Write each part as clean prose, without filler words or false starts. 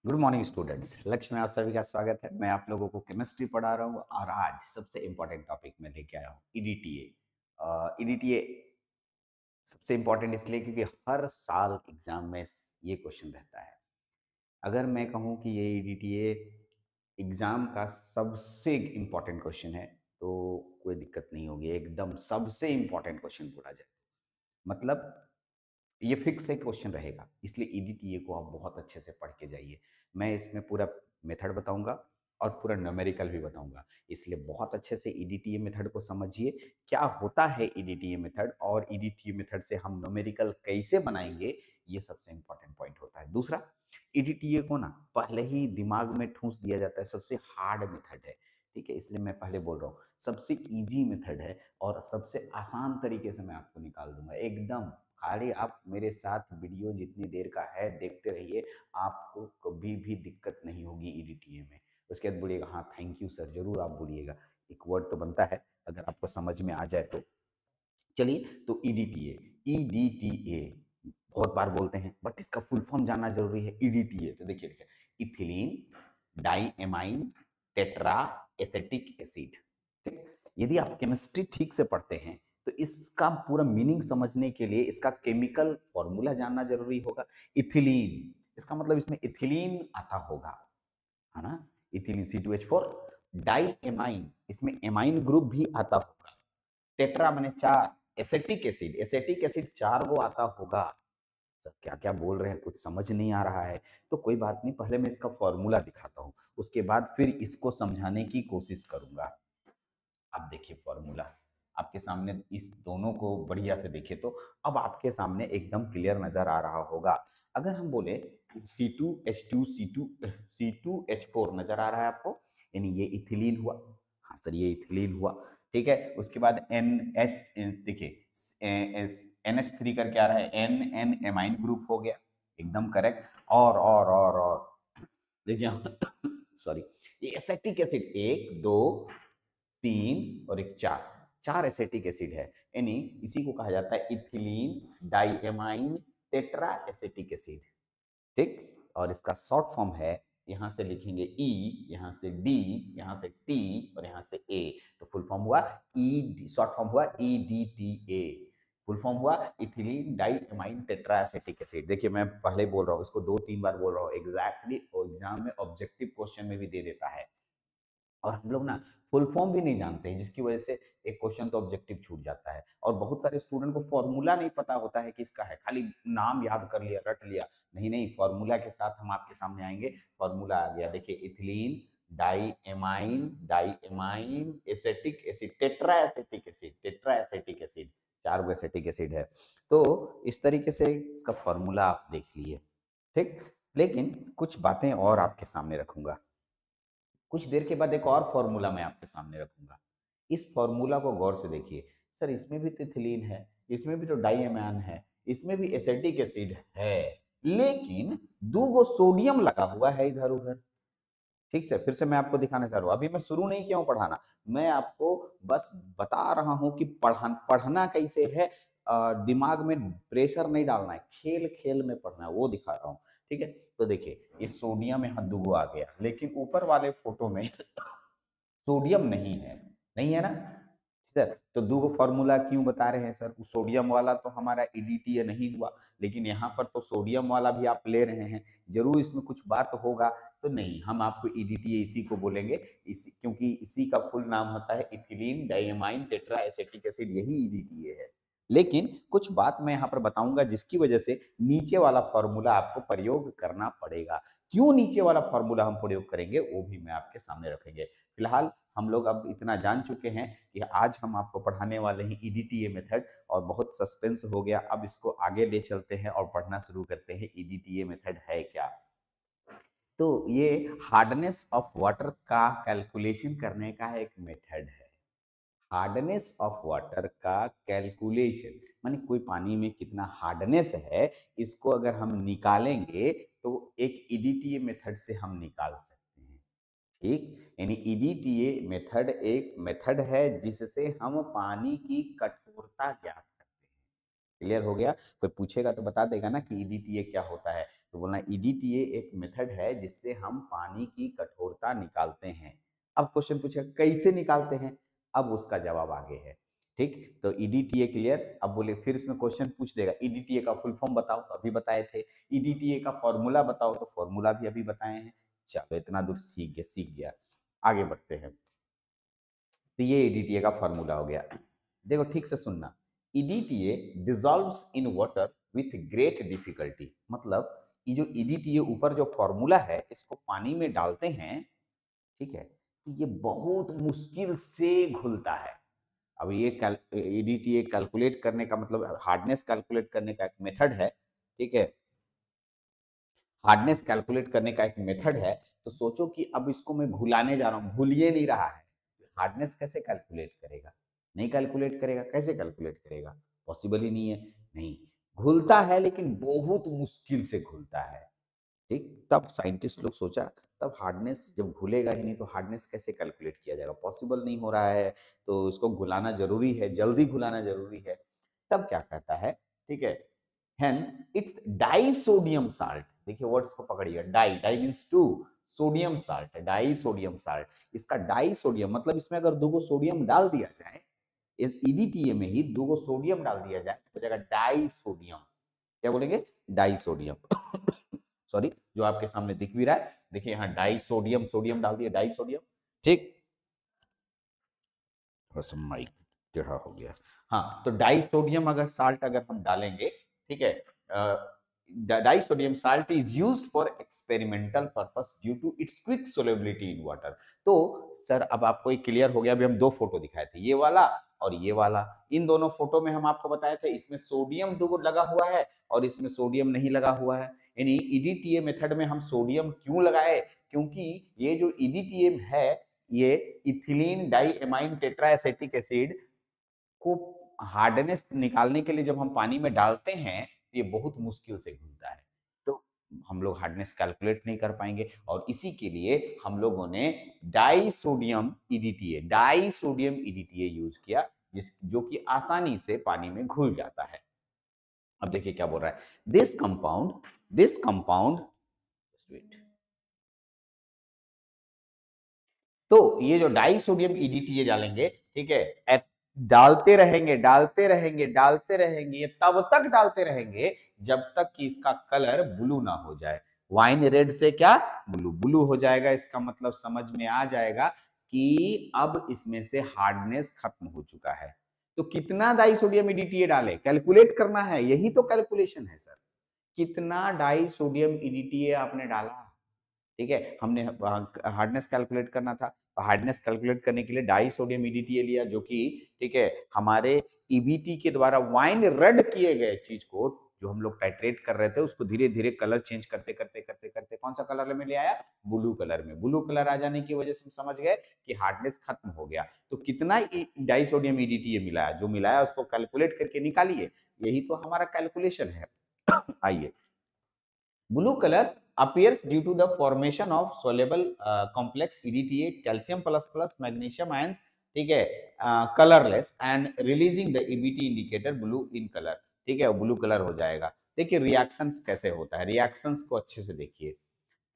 Good morning students. लक्ष्य में आप सभी का स्वागत है। मैं आप लोगों को केमिस्ट्री पढ़ा रहा हूँ और आज सबसे इम्पोर्टेंट टॉपिक में लेके आया हूँ ईडीटीए। ईडीटीए सबसे इम्पोर्टेंट इसलिए क्योंकि हर साल एग्जाम में ये क्वेश्चन रहता है। अगर मैं कहूँ कि ये ईडीटीए एग्जाम का सबसे इम्पोर्टेंट क्वेश्चन है तो कोई दिक्कत नहीं होगी, एकदम सबसे इम्पोर्टेंट क्वेश्चन बोला जाए मतलब ये फिक्स एक क्वेश्चन रहेगा, इसलिए ईडीटीए को आप बहुत अच्छे से पढ़ के जाइए। मैं इसमें पूरा मेथड बताऊंगा और पूरा न्यूमेरिकल भी बताऊंगा, इसलिए बहुत अच्छे से ईडीटीए मेथड को समझिए। क्या होता है ईडीटीए मेथड और ईडीटीए मेथड से हम न्यूमेरिकल कैसे बनाएंगे, ये सबसे इंपॉर्टेंट पॉइंट होता है। दूसरा, ईडीटीए को ना पहले ही दिमाग में ठूंस दिया जाता है सबसे हार्ड मेथड है, ठीक है, इसलिए मैं पहले बोल रहा हूँ सबसे इजी मेथड है और सबसे आसान तरीके से मैं आपको निकाल दूंगा एकदम। खाली आप मेरे साथ वीडियो जितनी देर का है देखते रहिए, आपको कभी भी दिक्कत नहीं होगी ईडीटीए में। उसके बाद बोलिएगा हाँ थैंक यू सर, जरूर आप बोलिएगा, एक वर्ड तो बनता है अगर आपको समझ में आ जाए तो। चलिए, तो ईडीटीए, ईडीटीए बहुत बार बोलते हैं बट इसका फुल फॉर्म जानना जरूरी है। ईडीटीए तो देखिए देखिए, ethylene diamine tetra acetic acid. ठीक, यदि आप केमिस्ट्री ठीक से पढ़ते हैं तो इसका पूरा मीनिंग समझने के लिए इसका केमिकल फॉर्मूला जानना जरूरी होगा। इथिलीन, इसका मतलब इसमें इथिलीन आता होगा, है ना, इथिलीन C2H4। डाई एमाइन, इसमें एमाइन ग्रुप भी आता होगा। टेट्रा माने चार, एसेटिक एसिड, एसेटिक एसिड चार गो आता होगा। सर क्या क्या बोल रहे हैं, कुछ समझ नहीं आ रहा है तो कोई बात नहीं, पहले मैं इसका फॉर्मूला दिखाता हूँ, उसके बाद फिर इसको समझाने की कोशिश करूंगा। अब देखिए फॉर्मूला आपके सामने, इस दोनों को बढ़िया से देखिए तो अब आपके सामने एकदम क्लियर नजर आ रहा होगा। अगर हम बोले C2H2 C2H4 नजर आ रहा है आपको, यानी ये इथिलीन हुआ। हाँ सर ये इथिलीन हुआ, ठीक है। उसके बाद NH, देखिए NH3 करके आ रहा है, एन एन एमाइन ग्रुप हो गया, एकदम करेक्ट। और देखिए सॉरी, ये एसिटिक एसिड, एक दो तीन और एक चार, चार एसिटिक एसिड है, यानी इसी को कहा जाता है ethylene diamine tetra acetic acid. ठीक, और इसका शॉर्ट फॉर्म है, यहां से लिखेंगे ई, यहां से डी, यहां से टी और यहां से ए, तो फुल फॉर्म हुआ ई, शॉर्ट फॉर्म हुआ EDTA। फुल फॉर्म हुआ ethylene diamine tetra acetic acid. देखिए मैं पहले बोल रहा हूँ, इसको दो तीन बार बोल रहा हूँ एग्जैक्टली, और एग्जाम में ऑब्जेक्टिव क्वेश्चन में भी दे देता है। और हम लोग ना फुल फॉर्म भी नहीं जानते हैं, जिसकी वजह से एक क्वेश्चन तो ऑब्जेक्टिव छूट जाता है, और बहुत सारे स्टूडेंट को फॉर्मूला नहीं पता होता है किसका है, खाली नाम याद कर लिया, रट लिया। नहीं नहीं, फॉर्मूला के साथ हम आपके सामने आएंगे। फॉर्मूला आ गया, देखिए ethylene diamine, diamine acetic acid, tetra acetic acid, tetra acetic acid, चार गो एसिटिक एसिड है। तो इस तरीके से इसका फॉर्मूला आप देख लिए, ठीक। लेकिन कुछ बातें और आपके सामने रखूंगा, कुछ देर के बाद एक और फॉर्मूला मैं आपके सामने रखूंगा। इस फॉर्मूला को गौर से देखिए। सर इसमें भी तो इथिलीन है, इसमें भी तो डाइएमान है, इसमें भी एसिटिक एसिड है, लेकिन दो गो सोडियम लगा हुआ है इधर उधर। ठीक से फिर से मैं आपको दिखाना चाह रहा हूँ, अभी मैं शुरू नहीं किया हूँ पढ़ाना, मैं आपको बस बता रहा हूँ कि पढ़ना कैसे है। दिमाग में प्रेशर नहीं डालना है, खेल खेल में पढ़ना है, वो दिखा रहा हूँ, ठीक है। तो देखिए ये सोडियम यहाँ दुगो आ गया, लेकिन ऊपर वाले फोटो में सोडियम नहीं है, नहीं है ना सर। तो दो फॉर्मूला क्यों बता रहे हैं सर, सोडियम वाला तो हमारा ईडीटीए नहीं हुआ, लेकिन यहाँ पर तो सोडियम वाला भी आप ले रहे हैं, जरूर इसमें कुछ बात होगा। तो नहीं, हम आपको ईडीटीए इसी को बोलेंगे, इसी, क्योंकि इसी का फुल नाम होता है ethylene diamine tetra acetic acid, यही ईडीटीए है। लेकिन कुछ बात मैं यहाँ पर बताऊंगा जिसकी वजह से नीचे वाला फॉर्मूला आपको प्रयोग करना पड़ेगा। क्यों नीचे वाला फॉर्मूला हम प्रयोग करेंगे वो भी मैं आपके सामने रखेंगे। फिलहाल हम लोग अब इतना जान चुके हैं कि आज हम आपको पढ़ाने वाले हैं ईडीटीए मेथड, और बहुत सस्पेंस हो गया, अब इसको आगे ले चलते हैं और पढ़ना शुरू करते हैं ईडीटीए मेथड है क्या। तो ये हार्डनेस ऑफ वाटर का कैलकुलेशन करने का एक मेथड है। हार्डनेस ऑफ वाटर का कैलकुलेशन माने कोई पानी में कितना हार्डनेस है, इसको अगर हम निकालेंगे तो एक ईडीटीए मेथड से हम निकाल सकते हैं। ठीक, यानी ईडीटीए मेथड एक मेथड है जिससे हम पानी की कठोरता ज्ञात करते हैं। क्लियर हो गया? कोई पूछेगा तो बता देगा ना कि ईडीटीए क्या होता है? तो बोलना ईडीटीए एक मेथड है जिससे हम पानी की कठोरता निकालते हैं। अब क्वेश्चन पूछेगा कैसे निकालते हैं? अब उसका जवाब आगे है। ठीक, तो ईडीटीए क्लियर। अब बोले फिर इसमें क्वेश्चन पूछ देगा ईडीटीए का फुल फॉर्म बताओ, तो अभी बताए थे। ईडीटीए का फॉर्मूला बताओ, तो फॉर्मूला भी अभी बताए हैं। चलो इतना दूर सीख गया। आगे बढ़ते हैं। तो ये ईडीटीए का फॉर्मूला हो गया। देखो ठीक से सुनना। EDTA dissolves in water with great difficulty. मतलब ये जो ईडीटीए ऊपर जो फॉर्मूला है इसको पानी में डालते हैं, ठीक है, तो ये बहुत मुश्किल से घुलता है। अब ये ईडीटीए कैलकुलेट करने का मतलब हार्डनेस कैलकुलेट करने का एक मेथड है, ठीक है, हार्डनेस कैलकुलेट करने का एक मेथड है। तो सोचो कि अब इसको मैं घुलाने जा रहा हूँ, घुल ये नहीं रहा है, हार्डनेस कैसे कैलकुलेट करेगा? नहीं कैलकुलेट करेगा, कैसे कैलकुलेट करेगा? पॉसिबल ही नहीं है। नहीं, घुलता है लेकिन बहुत मुश्किल से घुलता है। ठीक, तब साइंटिस्ट लोग सोचा, तब हार्डनेस जब घुलेगा ही नहीं तो हार्डनेस कैसे कैलकुलेट किया जाएगा? पॉसिबल नहीं हो रहा है, तो इसको घुलाना जरूरी है, जल्दी घुलाना जरूरी है। तब क्या कहता है, ठीक है, hence it's di sodium salt. देखिए वर्ड्स को पकड़िए, di, di means two, sodium salt, di sodium salt. इसका डाई सोडियम मतलब इसमें अगर दो गो सोडियम डाल दिया जाए, ईडीटीए में ही दो गो सोडियम डाल दिया जाए तो हो जाएगा डाई सोडियम। क्या बोलेंगे? Die sodium. सॉरी, जो आपके सामने दिख भी रहा है, देखिए यहाँ डाई सोडियम, सोडियम डाल दिया, डाई सोडियम। ठीक, बस माइक टेढ़ा हो गया। हाँ, तो डाई सोडियम अगर साल्ट अगर हम डालेंगे, ठीक है, di sodium salt is used for experimental purpose due to its quick solubility in water. तो सर अब आपको एक क्लियर हो गया। अभी हम दो फोटो दिखाए थे, ये वाला और ये वाला। इन दोनों फोटो में हम आपको बताए थे इसमें सोडियम दो लगा हुआ है और इसमें सोडियम नहीं लगा हुआ है। यानी ईडीटीए मेथड में हम सोडियम क्यों लगाए? क्योंकि ये जो ईडीटीए है ये इथिलीन डाई एमाइन टेट्राएसिटिक एसिड को हार्डनेस निकालने के लिए जब हम पानी में डालते हैं तो ये बहुत मुश्किल से घुलता है। तो हम लोग हार्डनेस कैलकुलेट नहीं कर पाएंगे और इसी के लिए हम लोगों ने डाई सोडियम ईडीटीए यूज किया, जिस जो कि आसानी से पानी में घुल जाता है। अब देखिए क्या बोल रहा है, दिस कंपाउंड तो ये जो डाई सोडियम ईडीटीए डालेंगे, ठीक है, डालते रहेंगे डालते रहेंगे डालते रहेंगे, ये तब तक डालते रहेंगे जब तक कि इसका कलर ब्लू ना हो जाए। वाइन रेड से क्या ब्लू, ब्लू हो जाएगा, इसका मतलब समझ में आ जाएगा कि अब इसमें से हार्डनेस खत्म हो चुका है। तो कितना डाई सोडियम ईडीटीए डाले कैलकुलेट करना है, यही तो कैलकुलेशन है सर। कितना डाई सोडियम ईडीटीए आपने डाला, ठीक है, हमने हार्डनेस कैलकुलेट करना था। तो हार्डनेस कैलकुलेट करने के लिए डाई सोडियम ईडीटीए लिया, जो कि ठीक है हमारे ईबीटी के द्वारा वाइन रेड किए गए चीज को, जो हम लोग टाइट्रेट कर रहे थे, उसको धीरे धीरे कलर चेंज करते करते करते करते कौन सा कलर में ले आया? ब्लू कलर में। ब्लू कलर आ जाने की वजह से हम समझ गए कि हार्डनेस खत्म हो गया। तो कितना डाई सोडियम ईडीटीए मिलाया, जो मिलाया उसको कैलकुलेट करके निकालिए, यही तो हमारा कैलकुलेशन है। आइए, blue colors appears due to the formation of soluble complex EDTA calcium plus plus magnesium ions, ठीक है, colourless and releasing the EBT indicator blue in colour. ठीक है, ब्लू कलर हो जाएगा। देखिए रिएक्शंस कैसे होता है, रिएक्शंस को अच्छे से देखिए।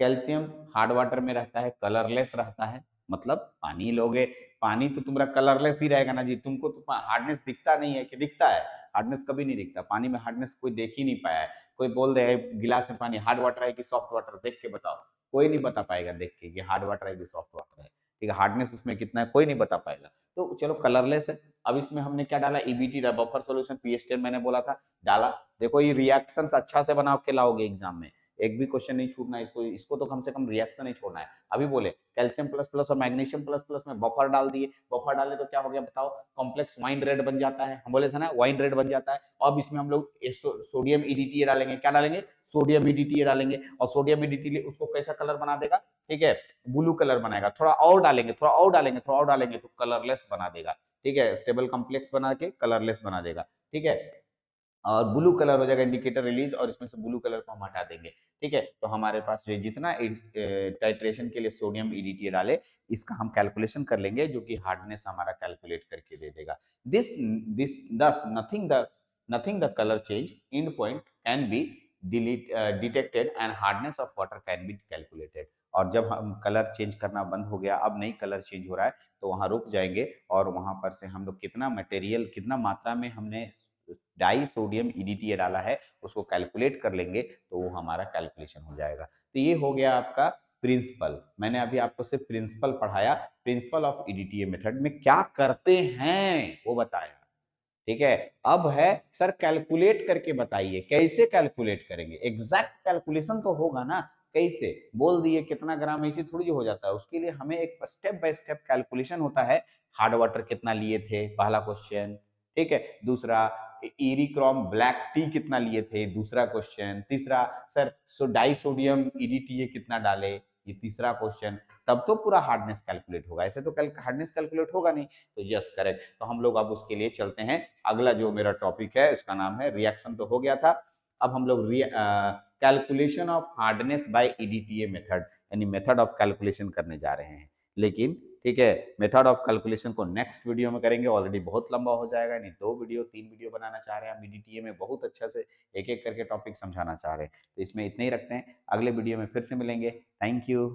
कैल्शियम हार्ड वाटर में रहता है, कलरलेस रहता है, मतलब पानी लोगे, पानी तो तुम्हारा कलरलेस ही रहेगा ना जी। तुमको तो हार्डनेस दिखता नहीं है कि दिखता है? हार्डनेस कभी नहीं दिखता पानी में, हार्डनेस कोई देख ही नहीं पाया है। कोई बोल दे गिलास में पानी हार्ड वाटर है कि सॉफ्ट वाटर, देख के बताओ, कोई नहीं बता पाएगा देख के कि हार्ड वाटर है कि सॉफ्ट वाटर है। ठीक है, हार्डनेस उसमें कितना है कोई नहीं बता पाएगा। तो चलो कलरलेस है। अब इसमें हमने क्या डाला? ईबीटी बफर सॉल्यूशन, पीएच 10 मैंने बोला था, डाला। देखो ये रिएक्शंस अच्छा से बना के लाओगे एग्जाम में, एक भी क्वेश्चन नहीं छूटना है, इसको इसको तो कम से कम रिएक्शन नहीं छोड़ना है। अभी बोले कैल्शियम प्लस प्लस और मैग्नीशियम प्लस प्लस में बफर डाल दिए, बफर डाले तो क्या हो गया बताओ? कॉम्प्लेक्स वाइन रेड बन जाता है, हम बोले थे ना वाइन रेड बन जाता है। अब इसमें हम लोग सोडियम ईडीटीए डालेंगे, क्या डालेंगे? सोडियम ईडीटीए डालेंगे, और सोडियम ईडीटीए उसको कैसा कलर बना देगा? ठीक है, ब्लू कलर बनाएगा। थोड़ा और डालेंगे, थोड़ा और डालेंगे, थोड़ा और डालेंगे तो कलरलेस बना देगा। ठीक है, स्टेबल कॉम्प्लेक्स बना के कलरलेस बना देगा। ठीक है, और ब्लू कलर हो जाएगा इंडिकेटर रिलीज, और इसमें से ब्लू कलर को हम हटा देंगे। ठीक है, तो हमारे पास जो जितना टाइट्रेशन के लिए सोडियम ईडीटीए डाले, इसका हम कैलकुलेशन कर लेंगे, जो कि हार्डनेस हमारा कैलकुलेट करके दे देगा। दिस दिस दस nothing the nothing the color change end point can be detected and hardness of water can be calculated। और जब हम कलर चेंज करना बंद हो गया, अब नहीं कलर चेंज हो रहा है, तो वहां रुक जाएंगे और वहां पर से हम लोग कितना मटेरियल, कितना मात्रा में हमने डाई सोडियम ईडीटीए डाला है उसको कैलकुलेट कर लेंगे, तो वो हमारा कैलकुलेशन हो जाएगा। तो ये हो गया आपका प्रिंसिपल। मैंने अभी आपको सिर्फ प्रिंसिपल पढ़ाया, प्रिंसिपल ऑफ ईडीटीए मेथड में क्या करते हैं वो बताया। ठीक है, अब है सर कैलकुलेट करके बताइए, कैसे कैलकुलेट करेंगे? एग्जैक्ट कैलकुलेशन तो होगा ना, कैसे बोल दिए कितना ग्राम, ऐसे थोड़ी हो जाता है। उसके लिए हमें एक स्टेप बाय स्टेप कैलकुलेशन होता है। हार्ड वाटर कितना लिए थे, पहला क्वेश्चन। ठीक है, दूसरा इरिक्रॉम ब्लैक टी कितना लिए थे, दूसरा क्वेश्चन। तीसरा सर डाई सोडियम ईडीटीए कितना डाले, ये तीसरा क्वेश्चन। तब तो पूरा हार्डनेस कैलकुलेट होगा, ऐसे तो हार्डनेस कैलकुलेट होगा नहीं। तो यस करेक्ट। तो हम लोग अब उसके लिए चलते हैं। अगला जो मेरा टॉपिक है उसका नाम है रिएक्शन, तो हो गया था। अब हम लोग calculation of hardness by EDTA method, यानी मेथड ऑफ कैलकुलेशन करने जा रहे हैं। लेकिन ठीक है, मेथड ऑफ कैलकुलेशन को नेक्स्ट वीडियो में करेंगे, ऑलरेडी बहुत लंबा हो जाएगा, नहीं 2 वीडियो 3 वीडियो बनाना चाह रहे हैं हम ईडीटीए में, बहुत अच्छा से एक एक करके टॉपिक समझाना चाह रहे हैं। तो इसमें इतने ही रखते हैं, अगले वीडियो में फिर से मिलेंगे। Thank you.